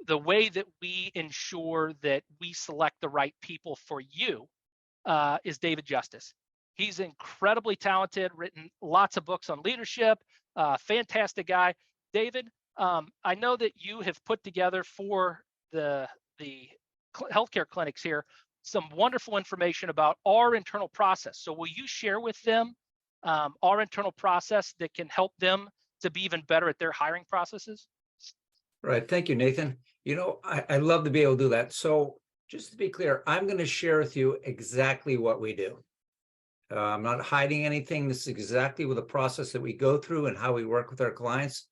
the way that we ensure that we select the right people for you is David Justice. He's incredibly talented, written lots of books on leadership, fantastic guy. David, I know that you have put together for the healthcare clinics here some wonderful information about our internal process. So will you share with them our internal process that can help them to be even better at their hiring processes? Right. Thank you, Nathan. I love to be able to do that. So just to be clear, I'm going to share with you exactly what we do. I'm not hiding anything. This is exactly what the process that we go through and how we work with our clients.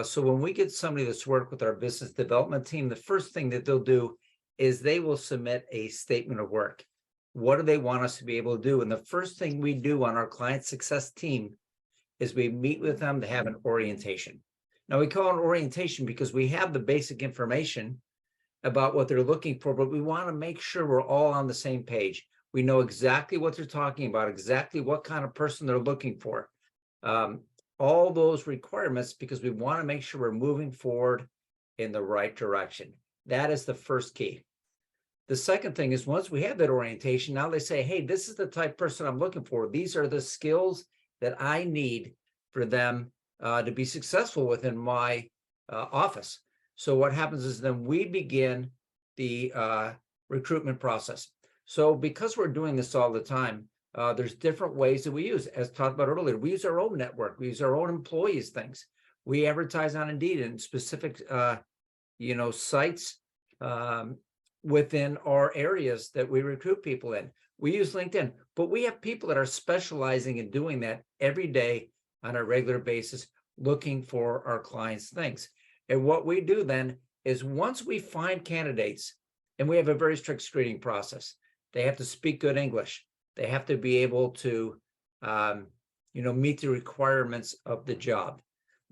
So when we get somebody that's worked with our business development team, the first thing that they'll do is they will submit a statement of work. What do they want us to be able to do? And the first thing we do on our client success team is we meet with them to have an orientation. Now, we call it orientation because we have the basic information about what they're looking for, but we want to make sure we're all on the same page. We know exactly what they're talking about, exactly what kind of person they're looking for. All those requirements, because we want to make sure we're moving forward in the right direction. That is the first key. The second thing is once we have that orientation, now they say, hey, this is the type of person I'm looking for. These are the skills that I need for them to be successful within my office. So what happens is then we begin the recruitment process. So because we're doing this all the time, there's different ways that we use, as talked about earlier. We use our own network. We use our own employees' things. We advertise on Indeed in specific, sites within our areas that we recruit people in. We use LinkedIn, but we have people that are specializing in doing that every day on a regular basis, looking for our clients' things. And what we do then is once we find candidates, and we have a very strict screening process, they have to speak good English. They have to be able to, meet the requirements of the job.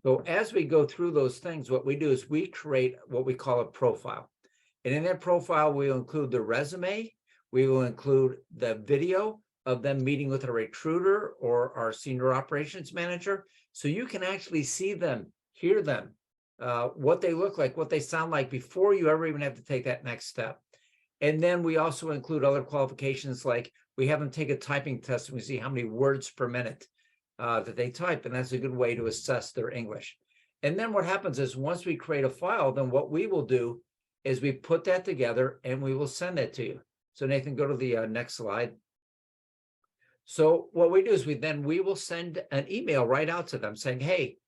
So as we go through those things, what we do is we create what we call a profile. And in that profile, we'll include the resume. We will include the video of them meeting with a recruiter or our senior operations manager. So you can actually see them, hear them, what they look like, what they sound like before you ever even have to take that next step. And then we also include other qualifications, like we have them take a typing test and we see how many words per minute that they type. And that's a good way to assess their English. And then what happens is once we create a file, then what we will do is we put that together and we will send it to you. So Nathan, go to the next slide. So what we do is we will send an email right out to them saying, hey,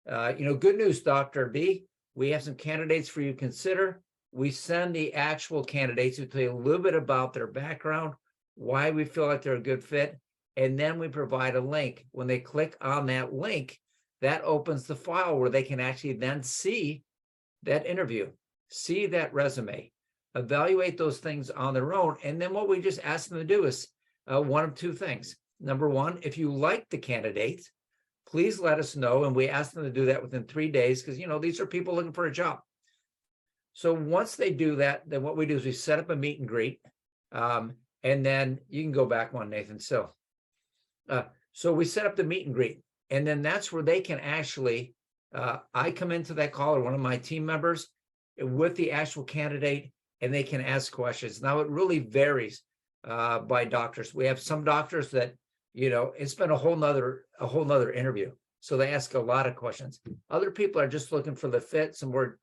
good news, Dr. B. We have some candidates for you to consider. We send the actual candidates who tell you a little bit about their background, why we feel like they're a good fit, and then we provide a link. When they click on that link, that opens the file where they can actually then see that interview, see that resume, evaluate those things on their own. And then what we just ask them to do is one of two things. Number one, if you like the candidate, please let us know. And we ask them to do that within 3 days because, these are people looking for a job. So once they do that, then what we do is we set up a meet and greet. And then you can go back one, Nathan, still. So we set up the meet and greet. And then that's where they can actually, I come into that call or one of my team members with the actual candidate and they can ask questions. Now it really varies by doctors. We have some doctors that, it's been a whole nother interview. So they ask a lot of questions. Other people are just looking for the fit, some more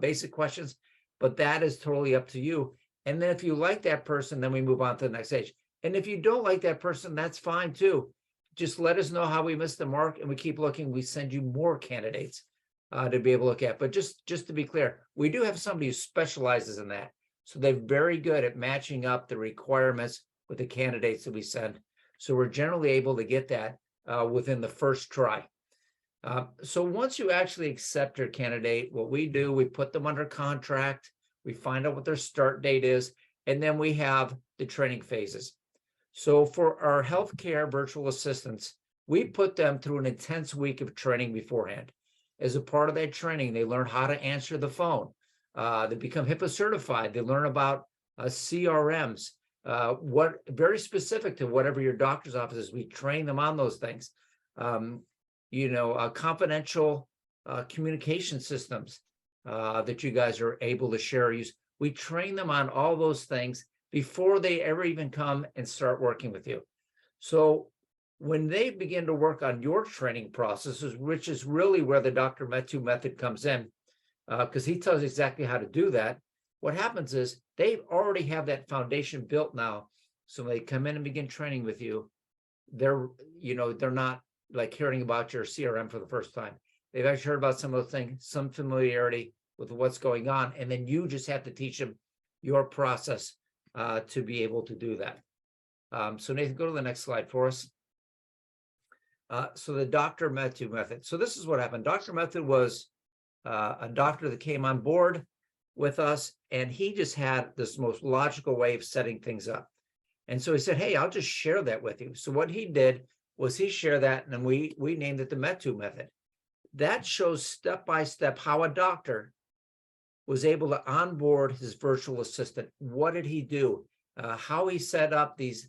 basic questions, but that is totally up to you. And then if you like that person, then we move on to the next stage. And if you don't like that person, that's fine too. Just let us know how we missed the mark and we keep looking. We send you more candidates to be able to look at. But just to be clear, we do have somebody who specializes in that. So they're very good at matching up the requirements with the candidates that we send. So we're generally able to get that within the first try. So once you actually accept your candidate, what we do, we put them under contract, we find out what their start date is, and then we have the training phases. So for our healthcare virtual assistants, we put them through an intense week of training beforehand. As a part of that training, they learn how to answer the phone. They become HIPAA certified. They learn about CRMs, what very specific to whatever your doctor's office is. We train them on those things. Confidential communication systems, that you guys are able to share. We train them on all those things before they ever even come and start working with you. So when they begin to work on your training processes, which is really where the Dr. Metu method comes in, because he tells you exactly how to do that, what happens is they already have that foundation built now. So when they come in and begin training with you, they're not like hearing about your CRM for the first time. They've actually heard about some of the things, some familiarity with what's going on, and then you just have to teach them your process to be able to do that. So Nathan, go to the next slide for us. So the Dr. Metu method. So this is what happened. Dr. Metu was a doctor that came on board with us, and he just had this most logical way of setting things up. And so he said, hey, I'll just share that with you. So what he did was he shared that, and then we named it the Metu method. That shows step-by-step how a doctor was able to onboard his virtual assistant. What did he do? How he set up these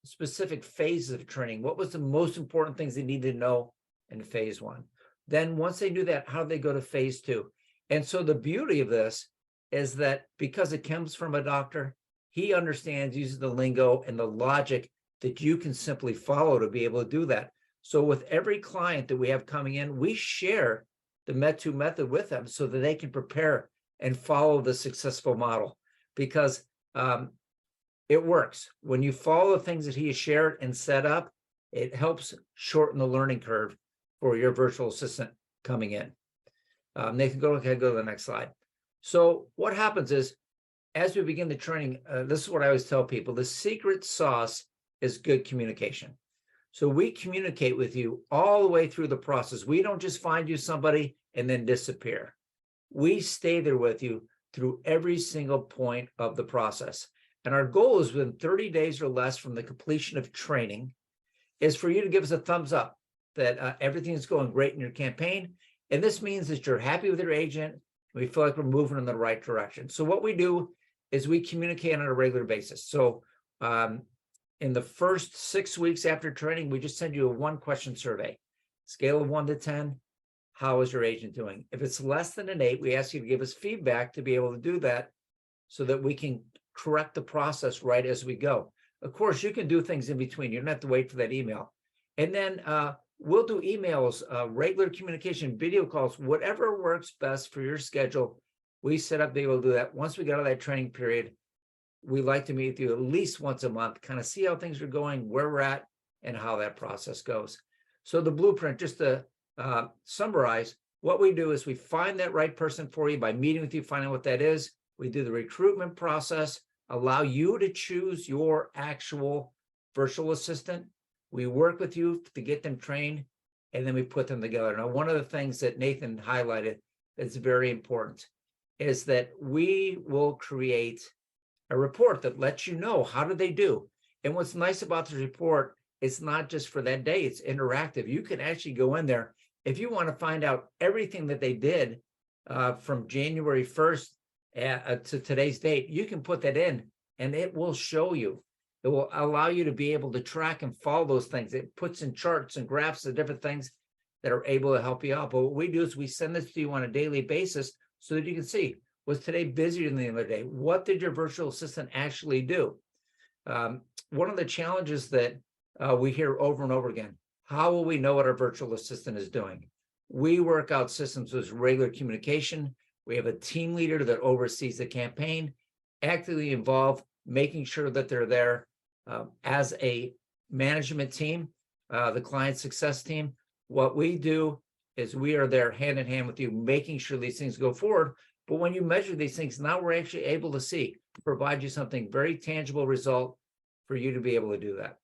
specific phases of training. What was the most important things they needed to know in phase one? Then once they knew that, how did they go to phase two? And so the beauty of this is that because it comes from a doctor, he understands, uses the lingo and the logic that you can simply follow to be able to do that. So with every client that we have coming in, we share the Metu method with them so that they can prepare and follow the successful model, because it works. When you follow the things that he has shared and set up, it helps shorten the learning curve for your virtual assistant coming in. Nathan, go to the next slide. So what happens is, as we begin the training, this is what I always tell people, the secret sauce is good communication. So we communicate with you all the way through the process. We don't just find you somebody and then disappear. We stay there with you through every single point of the process. And our goal is within 30 days or less from the completion of training is for you to give us a thumbs up that everything is going great in your campaign. And this means that you're happy with your agent. We feel like we're moving in the right direction. So what we do is we communicate on a regular basis. So in the first 6 weeks after training, we just send you a 1-question survey. Scale of 1 to 10, how is your agent doing? If it's less than an 8, we ask you to give us feedback to be able to do that so that we can correct the process right as we go. Of course, you can do things in between. You don't have to wait for that email. And then we'll do emails, regular communication, video calls, whatever works best for your schedule. We set up to be able to do that. Once we get out of that training period, we like to meet with you at least once a month, kind of see how things are going, where we're at, and how that process goes. So the blueprint, just to summarize, what we do is we find that right person for you by meeting with you, finding out what that is. We do the recruitment process, allow you to choose your actual virtual assistant. We work with you to get them trained, and then we put them together. Now, one of the things that Nathan highlighted that's very important is that we will create a report that lets you know how did they do. And what's nice about the report, it's not just for that day, it's interactive. You can actually go in there. If you want to find out everything that they did from January 1st to today's date, you can put that in and it will show you. It will allow you to be able to track and follow those things. It puts in charts and graphs of different things that are able to help you out. But what we do is we send this to you on a daily basis so that you can see, was today busier than the other day? What did your virtual assistant actually do? One of the challenges that we hear over and over again, how will we know what our virtual assistant is doing? We work out systems with regular communication. We have a team leader that oversees the campaign, actively involved, making sure that they're there as a management team, the client success team. What we do is we are there hand in hand with you, making sure these things go forward. But when you measure these things, now we're actually able to provide you something very tangible result for you to be able to do that.